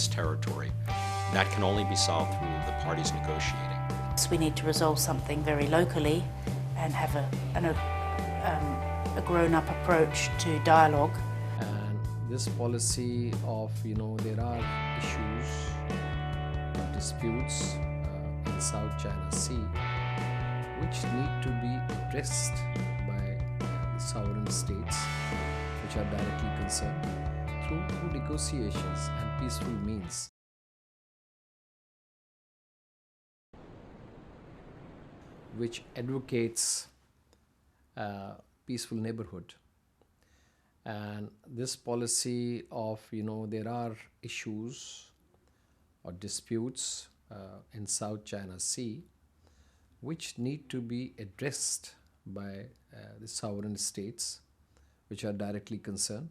this territory. That can only be solved through the parties negotiating. We need to resolve something very locally and have a grown-up approach to dialogue. And this policy of, there are issues, disputes in South China Sea which need to be addressed by the sovereign states which are directly concerned through negotiations and peaceful means. Which advocates peaceful neighborhood. And this policy of, there are issues or disputes in South China Sea which need to be addressed by the sovereign states which are directly concerned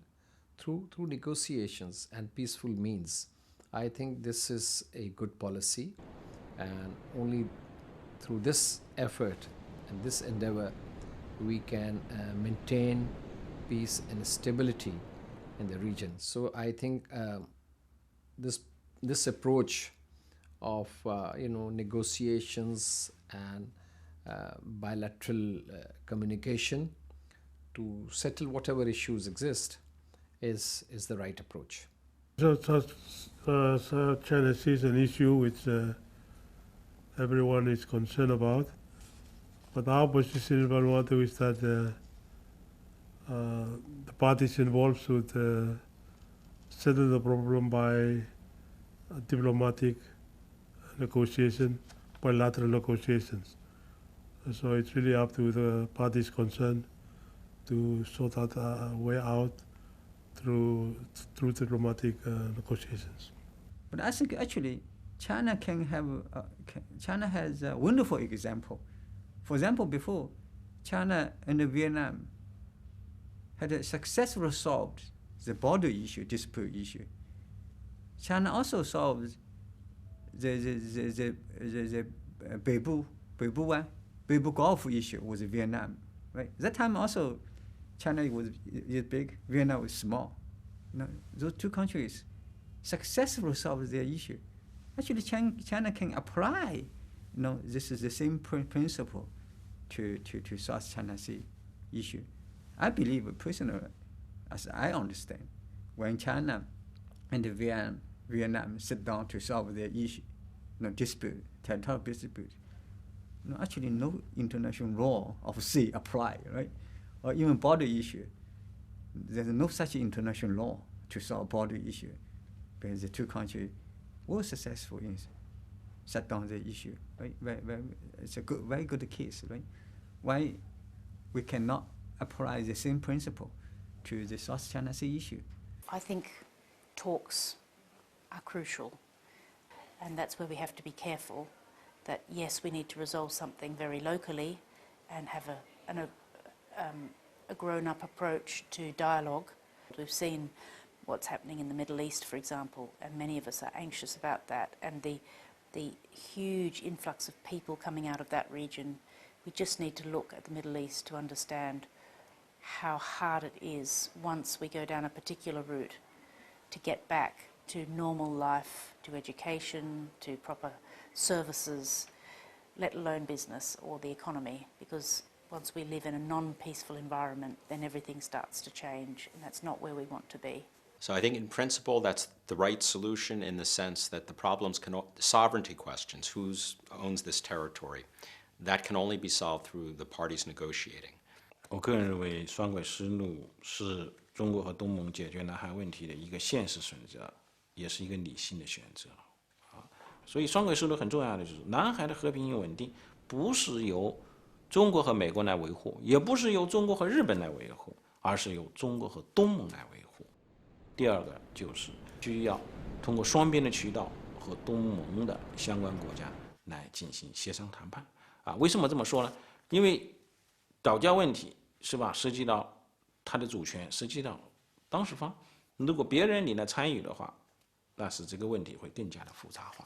through negotiations and peaceful means. I think this is a good policy, and only through this effort and this endeavor we can maintain peace and stability in the region. So I think this approach of negotiations and bilateral communication to settle whatever issues exist is the right approach. South China Sea is an issue which everyone is concerned about. But our position in Vanuatu is that the parties involved should settle the problem by diplomatic negotiation, bilateral negotiations. So it's really up to the parties concerned to sort out a way out through diplomatic negotiations. But I think actually China China has a wonderful example. For example, before, China and Vietnam had successfully solved the border issue, dispute issue. China also solved the Beibu Gulf issue with Vietnam, right? That time also, China was big, Vietnam was small. Those two countries successfully solved their issue. Actually, China can apply, this is the same principle to South China Sea issue. I believe personally, as I understand, when China and Vietnam sit down to solve their issue, dispute, territorial dispute, actually no international law of sea apply, right? Or even border issue. There's no such international law to solve border issue, because the two countries were successful in set down the issue, right? It's a very good case, right? Why we cannot apply the same principle to the South China Sea issue? I think talks are crucial, and that's where we have to be careful that yes, we need to resolve something very locally and have a grown-up approach to dialogue. We've seen what's happening in the Middle East, for example, and many of us are anxious about that, and the huge influx of people coming out of that region. We just need to look at the Middle East to understand how hard it is once we go down a particular route to get back to normal life, to education, to proper services, let alone business or the economy, because once we live in a non-peaceful environment, then everything starts to change, and that's not where we want to be. So I think in principle that's the right solution, in the sense that the problems the sovereignty questions, who owns this territory, that can only be solved through the parties negotiating. 我个人认为，双轨思路是中国和东盟解决南海问题的一个现实选择，也是一个理性的选择。所以双轨思路很重要的就是，南海的和平与稳定不是由中国和美国来维护，也不是由中国和日本来维护，而是由中国和东盟来维护。第二个就是需要通过双边的渠道和东盟的相关国家来进行协商谈判。为什么这么说呢？因为岛礁问题是吧，涉及到它的主权，涉及到当事方。如果别人你来参与的话，那是这个问题会更加的复杂化。